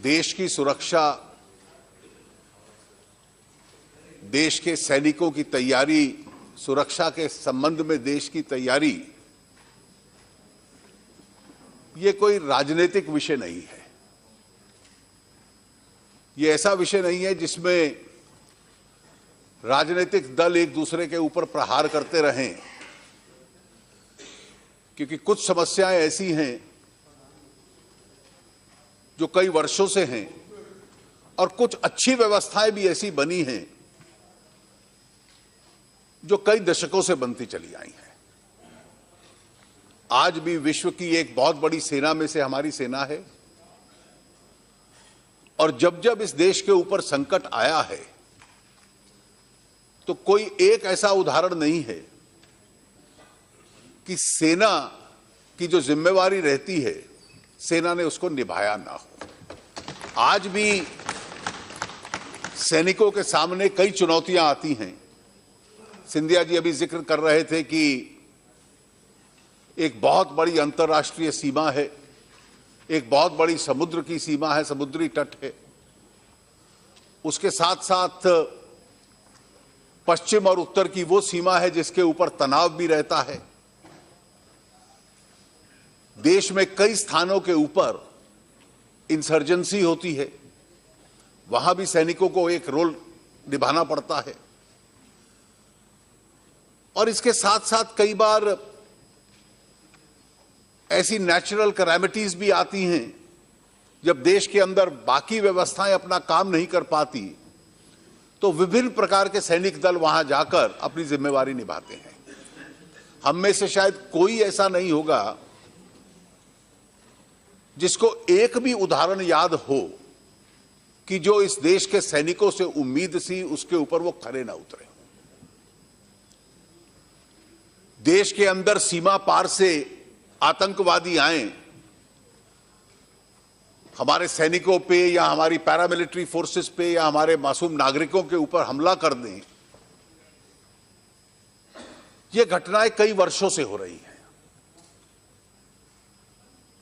देश की सुरक्षा, देश के सैनिकों की तैयारी, सुरक्षा के संबंध में देश की तैयारी, ये कोई राजनीतिक विषय नहीं है। ये ऐसा विषय नहीं है जिसमें राजनीतिक दल एक दूसरे के ऊपर प्रहार करते रहें, क्योंकि कुछ समस्याएं ऐसी हैं जो कई वर्षों से हैं और कुछ अच्छी व्यवस्थाएं भी ऐसी बनी हैं जो कई दशकों से बनती चली आई हैं। आज भी विश्व की एक बहुत बड़ी सेना में से हमारी सेना है, और जब जब इस देश के ऊपर संकट आया है तो कोई एक ऐसा उदाहरण नहीं है कि सेना की जो जिम्मेवारी रहती है सेना ने उसको निभाया ना हो। आज भी सैनिकों के सामने कई चुनौतियां आती हैं। सिंधिया जी अभी जिक्र कर रहे थे कि एक बहुत बड़ी अंतर्राष्ट्रीय सीमा है, एक बहुत बड़ी समुद्र की सीमा है, समुद्री तट है। उसके साथ साथ पश्चिम और उत्तर की वो सीमा है जिसके ऊपर तनाव भी रहता है। देश में कई स्थानों के ऊपर इंसर्जेंसी होती है, वहां भी सैनिकों को एक रोल निभाना पड़ता है। और इसके साथ साथ कई बार ऐसी नेचुरल कैलामिटीज भी आती हैं जब देश के अंदर बाकी व्यवस्थाएं अपना काम नहीं कर पाती, तो विभिन्न प्रकार के सैनिक दल वहां जाकर अपनी जिम्मेवारी निभाते हैं। हम में से शायद कोई ऐसा नहीं होगा जिसको एक भी उदाहरण याद हो कि जो इस देश के सैनिकों से उम्मीद सी उसके ऊपर वो खरे ना उतरे। देश के अंदर सीमा पार से आतंकवादी आए, हमारे सैनिकों पे या हमारी पैरामिलिट्री फोर्सेस पे या हमारे मासूम नागरिकों के ऊपर हमला कर दें, ये घटनाएं कई वर्षों से हो रही हैं।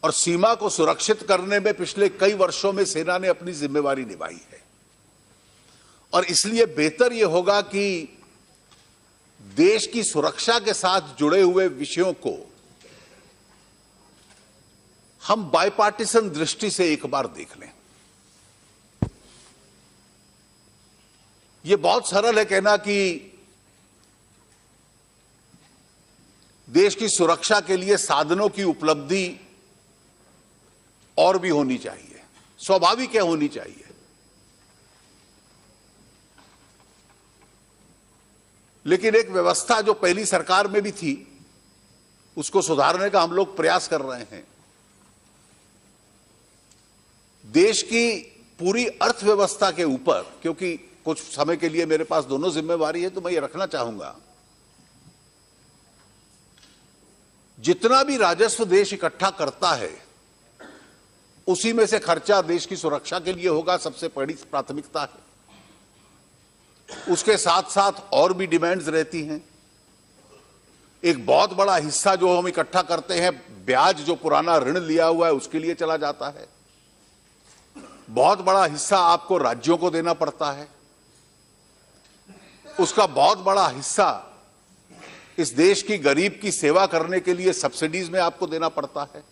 और सीमा को सुरक्षित करने में पिछले कई वर्षों में सेना ने अपनी जिम्मेवारी निभाई है। और इसलिए बेहतर यह होगा कि देश की सुरक्षा के साथ जुड़े हुए विषयों को हम बायपार्टीसन दृष्टि से एक बार देख लें। यह बहुत सरल है कहना कि देश की सुरक्षा के लिए साधनों की उपलब्धि और भी होनी चाहिए, स्वाभाविक है होनी चाहिए। लेकिन एक व्यवस्था जो पहली सरकार में भी थी उसको सुधारने का हम लोग प्रयास कर रहे हैं। देश की पूरी अर्थव्यवस्था के ऊपर, क्योंकि कुछ समय के लिए मेरे पास दोनों जिम्मेवारी है तो मैं ये रखना चाहूंगा, जितना भी राजस्व देश इकट्ठा करता है उसी में से खर्चा देश की सुरक्षा के लिए होगा, सबसे बड़ी प्राथमिकता है। उसके साथ साथ और भी डिमांड्स रहती हैं। एक बहुत बड़ा हिस्सा जो हम इकट्ठा करते हैं ब्याज जो पुराना ऋण लिया हुआ है उसके लिए चला जाता है। बहुत बड़ा हिस्सा आपको राज्यों को देना पड़ता है। उसका बहुत बड़ा हिस्सा इस देश की गरीब की सेवा करने के लिए सब्सिडीज में आपको देना पड़ता है।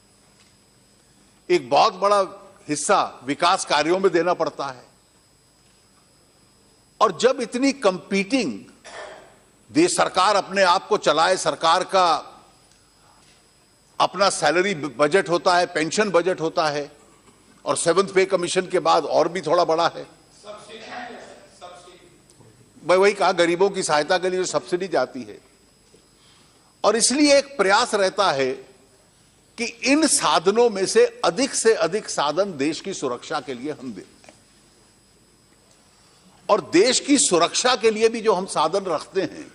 एक बहुत बड़ा हिस्सा विकास कार्यों में देना पड़ता है। और जब इतनी कंपीटिंग देश सरकार अपने आप को चलाए, सरकार का अपना सैलरी बजट होता है, पेंशन बजट होता है, और 7th पे कमीशन के बाद और भी थोड़ा बड़ा है। मैं वही कहा, गरीबों की सहायता के लिए सब्सिडी जाती है। और इसलिए एक प्रयास रहता है कि इन साधनों में से अधिक साधन देश की सुरक्षा के लिए हम दें। और देश की सुरक्षा के लिए भी जो हम साधन रखते हैं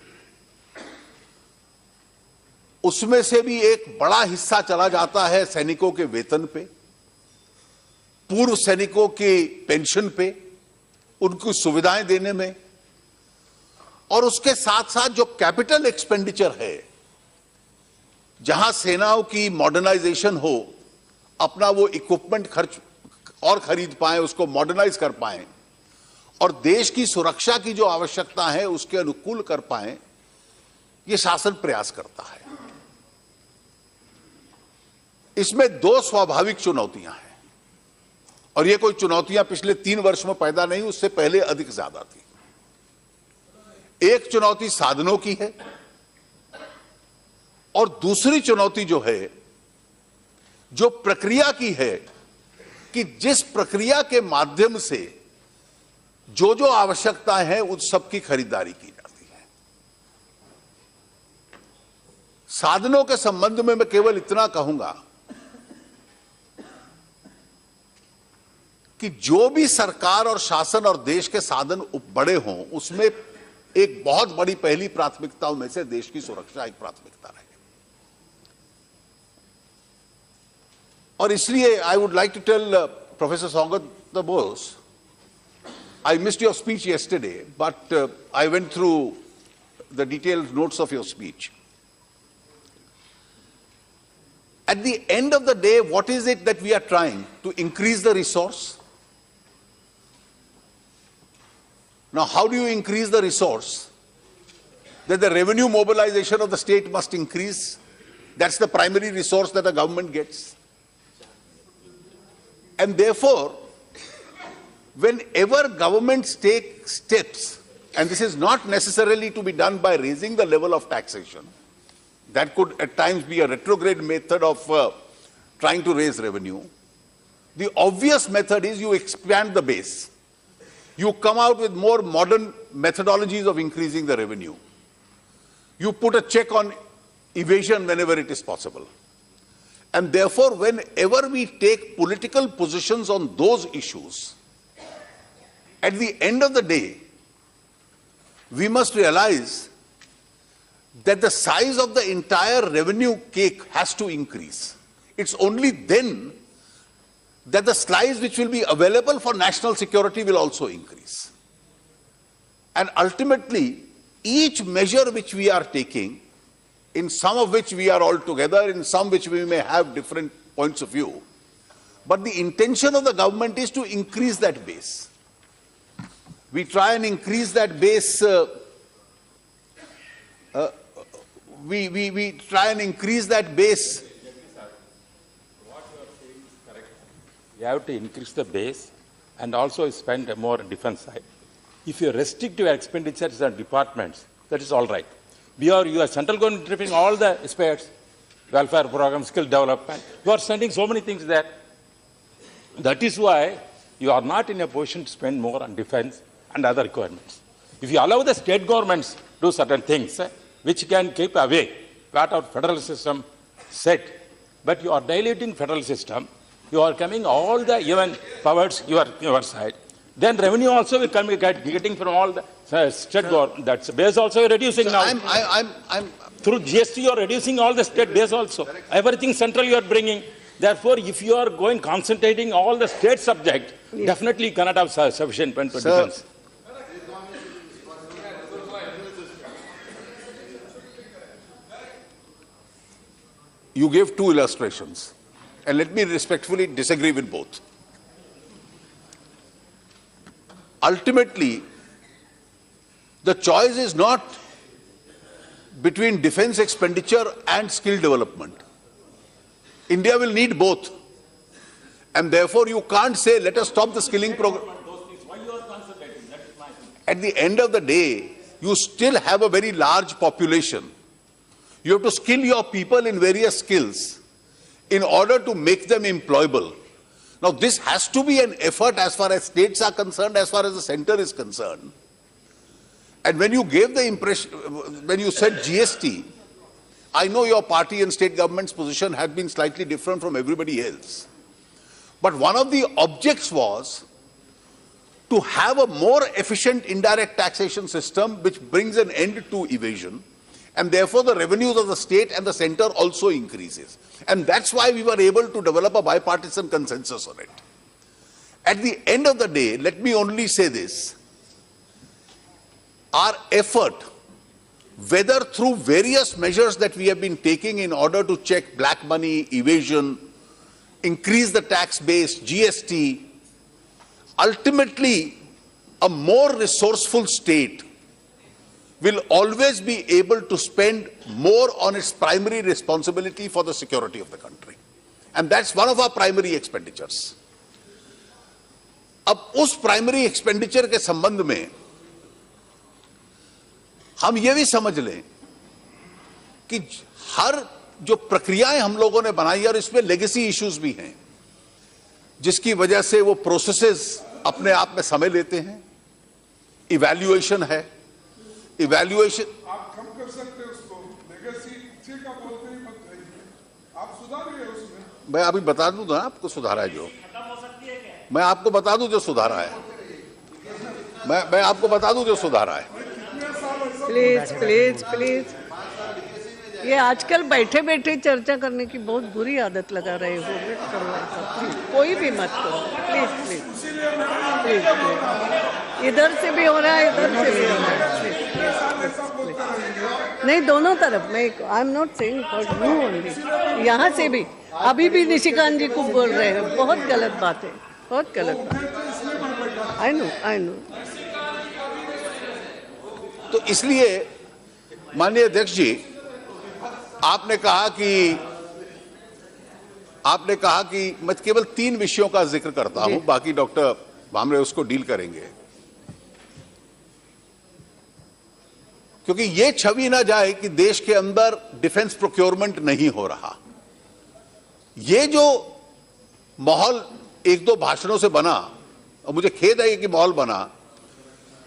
उसमें से भी एक बड़ा हिस्सा चला जाता है सैनिकों के वेतन पे, पूर्व सैनिकों के पेंशन पे, उनको सुविधाएं देने में। और उसके साथ साथ जो कैपिटल एक्सपेंडिचर है, जहां सेनाओं की मॉडर्नाइजेशन हो, अपना वो इक्विपमेंट खर्च और खरीद पाएं, उसको मॉडर्नाइज कर पाएं और देश की सुरक्षा की जो आवश्यकता है उसके अनुकूल कर पाएं, यह शासन प्रयास करता है। इसमें दो स्वाभाविक चुनौतियां हैं और ये कोई चुनौतियां पिछले 3 वर्ष में पैदा नहीं, उससे पहले अधिक ज्यादा थी। एक चुनौती साधनों की है और दूसरी चुनौती जो है, जो प्रक्रिया की है कि जिस प्रक्रिया के माध्यम से जो जो आवश्यकता है उस सब की खरीदारी की जाती है। साधनों के संबंध में मैं केवल इतना कहूंगा कि जो भी सरकार और शासन और देश के साधन बड़े हों, उसमें एक बहुत बड़ी पहली प्राथमिकताओं में से देश की सुरक्षा एक प्राथमिकता रहे। और इसलिए I would like to tell professor Saugata Bose, I missed your speech yesterday, but I went through the detailed notes of your speech. At the end of the day, what is it that we are trying? To increase the resource? Now, how do you increase the resource? That the revenue mobilization of the state must increase. That's the primary resource that a government gets. And therefore, whenever governments take steps, and this is not necessarily to be done by raising the level of taxation, that could at times be a retrograde method of trying to raise revenue. The obvious method is you expand the base. You come out with more modern methodologies of increasing the revenue. You put a check on evasion whenever it is possible. And therefore, whenever we take political positions on those issues, at the end of the day, we must realize that the size of the entire revenue cake has to increase. It's only then that the slice which will be available for national security will also increase. And ultimately, each measure which we are taking, in some of which we are all together, in some which we may have different points of view, but the intention of the government is to increase that base. We try and increase that base. We try and increase that base. What you are saying is correct. You have to increase the base and also spend more on defense side. If you restrict your expenditures on departments, that is all right. Your central government tripping all the aspects, welfare program, skill development. You are sending so many things there. That is why you are not in a position to spend more on defense and other requirements. If you allow the state governments to do certain things, which can keep away what our federal system set, but you are diluting federal system, you are coming all the even powers your side, then revenue also will come getting from all the state government. That's base also reducing now. Through GST you are reducing all the state base also. Everything central you are bringing. Therefore, if you are going concentrating all the state subject, definitely you cannot have sufficient fund for defense. You gave two illustrations, and let me respectfully disagree with both. Ultimately, the choice is not between defense expenditure and skill development. India will need both. And therefore, you can't say, let us stop the skilling program. At the end of the day, you still have a very large population. You have to skill your people in various skills in order to make them employable. Now, this has to be an effort as far as states are concerned, as far as the center is concerned. And when you gave the impression, when you said GST, I know your party and state government's position has been slightly different from everybody else. But one of the objects was to have a more efficient indirect taxation system which brings an end to evasion, and therefore the revenues of the state and the center also increases. And that's why we were able to develop a bipartisan consensus on it. At the end of the day, let me only say this. Our effort, whether through various measures that we have been taking in order to check black money, evasion, increase the tax base, GST, ultimately a more resourceful state will always be able to spend more on its primary responsibility for the security of the country. And that's one of our primary expenditures. अब उस primary expenditure के संबंध में हम ये भी समझ लें कि हर जो प्रक्रियाएं हम लोगों ने बनाई और इसमें लेगेसी इश्यूज भी हैं, जिसकी वजह से वो प्रोसेसेस अपने आप में समय लेते हैं। इवैल्यूएशन है, इवैल्यूएशन आप कम कर सकते हैं उसको, लेगेसी ठीक का बोलते ही मत रहिए, आप सुधारिए उसमें। मैं अभी बता दूं ना आपको सुधारा है जो, मैं आपको बता दूं जो सुधारा है, मैं आपको बता दूं जो सुधारा है। प्लीज प्लीज प्लीज, ये आजकल बैठे बैठे चर्चा करने की बहुत बुरी आदत लगा रहे हो। मत करो ऐसा, प्लीज, कोई भी मत करो, प्लीज प्लीज प्लीज प्लीज। इधर से भी हो रहा है, इधर से भी हो रहा है, प्लीज। नहीं, दोनों तरफ। मैं I am not saying for you only, यहाँ से भी अभी भी निशिकांत जी को बोल रहे हैं, बहुत गलत बात है, बहुत गलत बात है। I know. तो इसलिए माननीय अध्यक्ष जी, आपने कहा कि मैं केवल 3 विषयों का जिक्र करता हूं, बाकी डॉक्टर भामरे उसको डील करेंगे, क्योंकि ये छवि ना जाए कि देश के अंदर डिफेंस प्रोक्योरमेंट नहीं हो रहा। ये जो माहौल 1-2 भाषणों से बना, और मुझे खेद है कि माहौल बना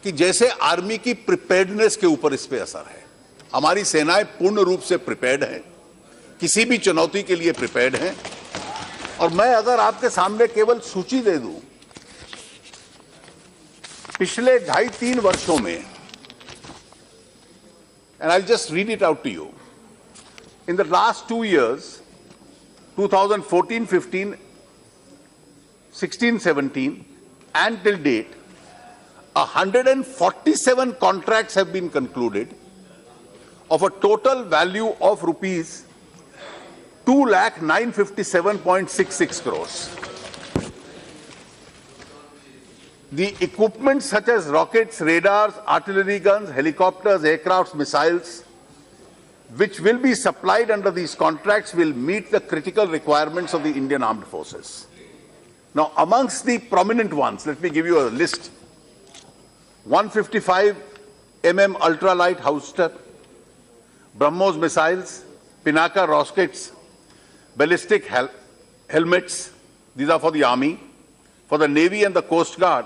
कि जैसे आर्मी की प्रिपेयर्डनेस के ऊपर इस पे असर है। हमारी सेनाएं पूर्ण रूप से प्रिपेयर्ड हैं, किसी भी चुनौती के लिए प्रिपेयर्ड हैं। और मैं अगर आपके सामने केवल सूची दे दूं, पिछले 2.5-3 वर्षों में, and I'll just read it out to you. In the last 2 years, 2014-15, 16-17, and till date, 147 contracts have been concluded of a total value of rupees 2,957.66 crores. The equipment such as rockets, radars, artillery guns, helicopters, aircrafts, missiles, which will be supplied under these contracts, will meet the critical requirements of the Indian Armed Forces. Now, amongst the prominent ones, let me give you a list. 155 mm ultralight Howitzer, BrahMos missiles, Pinaka rockets, ballistic helmets, these are for the Army. For the Navy and the Coast Guard,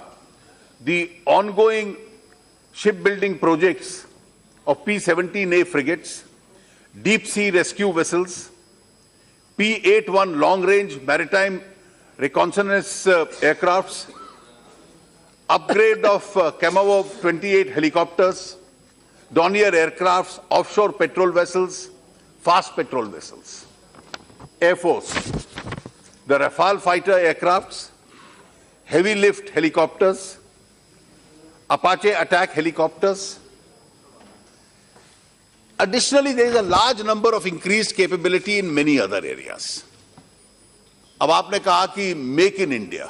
the ongoing shipbuilding projects of P-17A frigates, deep sea rescue vessels, P-81 long-range maritime reconnaissance aircrafts, upgrade of Kamov 28 helicopters, Dornier aircrafts, offshore patrol vessels, fast patrol vessels. Air Force, the Rafale fighter aircrafts, heavy lift helicopters, Apache attack helicopters. Additionally, there is a large number of increased capability in many other areas. अब आपने कहा कि make in India,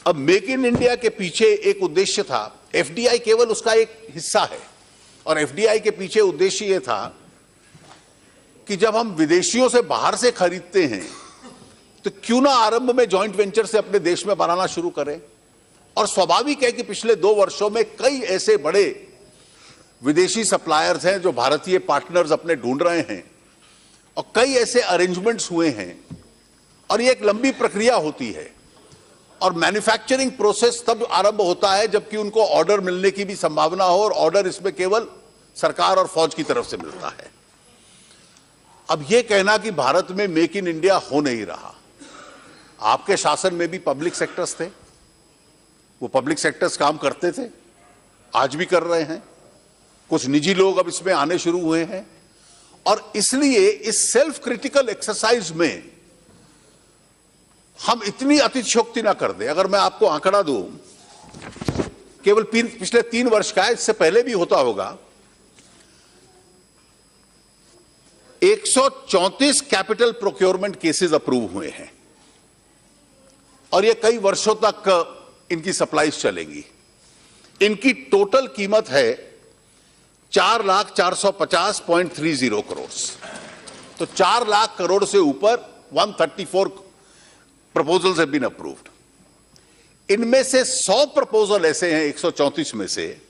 अब make in India के पीछे एक उद्देश्य था, एफडीआई केवल उसका एक हिस्सा है, और एफडीआई के पीछे उद्देश्य यह था कि जब हम विदेशियों से बाहर से खरीदते हैं तो क्यों ना आरंभ में जॉइंट वेंचर से अपने देश में बनाना शुरू करें। और स्वाभाविक है कि पिछले 2 वर्षों में कई ऐसे बड़े विदेशी सप्लायर्स हैं जो भारतीय पार्टनर्स अपने ढूंढ रहे हैं, और कई ऐसे अरेंजमेंट्स हुए हैं, और ये एक लंबी प्रक्रिया होती है, और मैन्युफैक्चरिंग प्रोसेस तब आरंभ होता है जबकि उनको ऑर्डर मिलने की भी संभावना हो, और ऑर्डर इसमें केवल सरकार और फौज की तरफ से मिलता है। अब यह कहना कि भारत में मेक इन इंडिया हो नहीं रहा, आपके शासन में भी पब्लिक सेक्टर्स थे, वो पब्लिक सेक्टर्स काम करते थे, आज भी कर रहे हैं, कुछ निजी लोग अब इसमें आने शुरू हुए हैं, और इसलिए इस सेल्फ क्रिटिकल एक्सरसाइज में हम इतनी अतिशयोक्ति ना कर दें। अगर मैं आपको आंकड़ा दूं, केवल पिछले 3 वर्ष का है, इससे पहले भी होता होगा, 134 कैपिटल प्रोक्योरमेंट केसेस अप्रूव हुए हैं, और ये कई वर्षों तक इनकी सप्लाईज चलेंगी। इनकी टोटल कीमत है 4,450.30 करोड़। तो 4 लाख करोड़ से ऊपर 134 प्रपोजल्स हैव बीन अप्रूव्ड। इनमें से 100 प्रपोजल ऐसे हैं 134 में से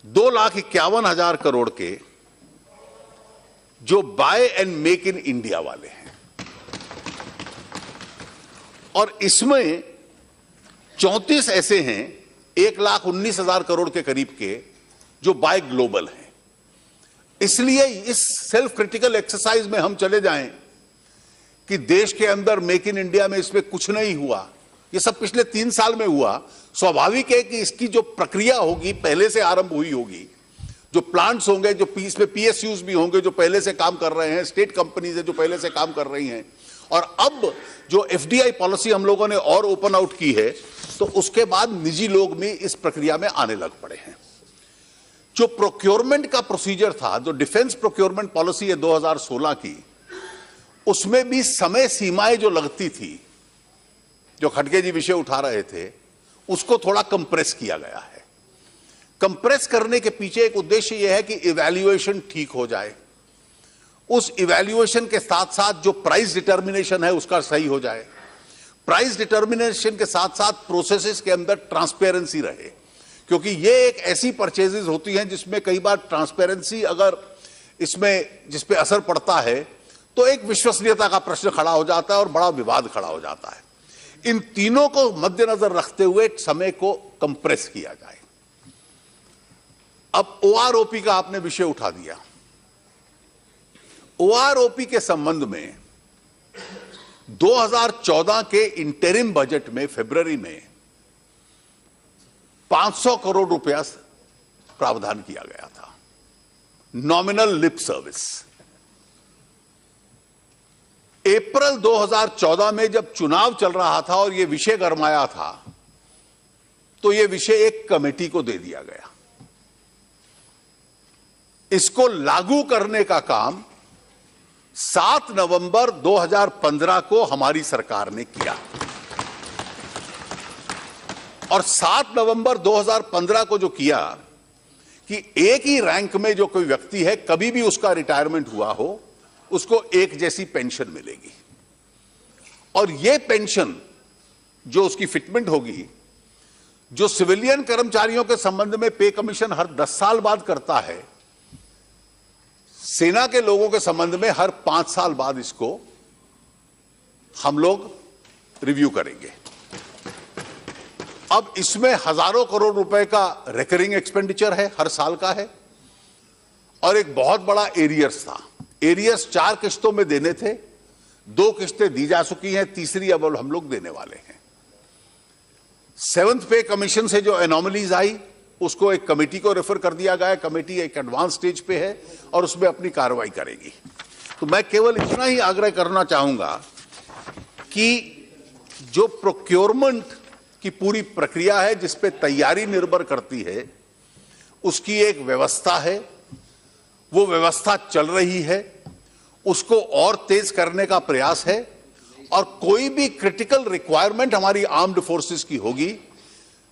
2,51,000 करोड़ के जो buy and make in India वाले हैं, और इसमें 34 ऐसे हैं 1,19,000 करोड़ के करीब के जो बाय ग्लोबल हैं। इसलिए इस सेल्फ क्रिटिकल एक्सरसाइज में हम चले जाएं कि देश के अंदर मेक इन इंडिया में इसमें कुछ नहीं हुआ, ये सब पिछले 3 साल में हुआ। स्वाभाविक है कि इसकी जो प्रक्रिया होगी पहले से आरंभ हुई होगी, जो प्लांट्स होंगे, जो इसमें पीएसयूज भी होंगे जो पहले से काम कर रहे हैं, स्टेट कंपनीज है जो पहले से काम कर रही हैं, और अब जो एफडीआई पॉलिसी हम लोगों ने और ओपन आउट की है, तो उसके बाद निजी लोग भी इस प्रक्रिया में आने लग पड़े हैं। जो प्रोक्योरमेंट का प्रोसीजर था, जो डिफेंस प्रोक्योरमेंट पॉलिसी है 2016 की, उसमें भी समय सीमाएं जो लगती थी, जो खड़गे जी विषय उठा रहे थे, उसको थोड़ा कंप्रेस किया गया है। कंप्रेस करने के पीछे एक उद्देश्य यह है कि इवैल्यूएशन ठीक हो जाए, उस इवैल्यूएशन के साथ साथ जो प्राइस डिटर्मिनेशन है उसका सही हो जाए, प्राइस डिटर्मिनेशन के साथ साथ प्रोसेसेस के अंदर ट्रांसपेरेंसी रहे, क्योंकि ये एक ऐसी परचेजेस होती हैं जिसमें कई बार ट्रांसपेरेंसी अगर इसमें जिस पे असर पड़ता है तो एक विश्वसनीयता का प्रश्न खड़ा हो जाता है और बड़ा विवाद खड़ा हो जाता है। इन तीनों को मद्देनजर रखते हुए समय को कंप्रेस किया जाए। अब ओआरओपी का आपने विषय उठा दिया। ओआरओपी के संबंध में 2014 के इंटरिम बजट में फरवरी में 500 करोड़ रुपया प्रावधान किया गया था, नॉमिनल लिप सर्विस। अप्रैल 2014 में जब चुनाव चल रहा था और यह विषय गरमाया था, तो यह विषय एक कमेटी को दे दिया गया। इसको लागू करने का काम 7 नवंबर 2015 को हमारी सरकार ने किया, और 7 नवंबर 2015 को जो किया कि एक ही रैंक में जो कोई व्यक्ति है, कभी भी उसका रिटायरमेंट हुआ हो, उसको एक जैसी पेंशन मिलेगी, और यह पेंशन जो उसकी फिटमेंट होगी, जो सिविलियन कर्मचारियों के संबंध में पे कमीशन हर 10 साल बाद करता है, सेना के लोगों के संबंध में हर 5 साल बाद इसको हम लोग रिव्यू करेंगे। अब इसमें हजारों करोड़ रुपए का रिकरिंग एक्सपेंडिचर है, हर साल का है, और एक बहुत बड़ा एरियर्स था। एरियर्स 4 किस्तों में देने थे, 2 किस्तें दी जा चुकी हैं, तीसरी अब हम लोग देने वाले हैं। 7th पे कमीशन से जो एनोमलीज आई उसको एक कमेटी को रेफर कर दिया गया। कमेटी एक एडवांस स्टेज पे है और उसमें अपनी कार्रवाई करेगी। तो मैं केवल इतना ही आग्रह करना चाहूंगा कि जो प्रोक्योरमेंट की पूरी प्रक्रिया है, जिस पे तैयारी निर्भर करती है, उसकी एक व्यवस्था है, वो व्यवस्था चल रही है, उसको और तेज करने का प्रयास है, और कोई भी क्रिटिकल रिक्वायरमेंट हमारी आर्म्ड फोर्सेस की होगी,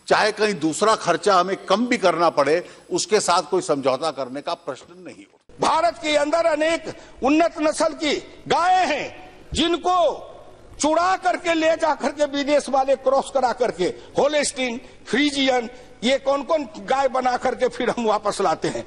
चाहे कहीं दूसरा खर्चा हमें कम भी करना पड़े, उसके साथ कोई समझौता करने का प्रश्न नहीं उठता। भारत के अंदर अनेक उन्नत नस्ल की गायें हैं, जिनको चुरा करके ले जा करके विदेश वाले क्रॉस करा करके होलेस्टीन, फ्रीजियन, ये कौन कौन गाय बना करके फिर हम वापस लाते हैं।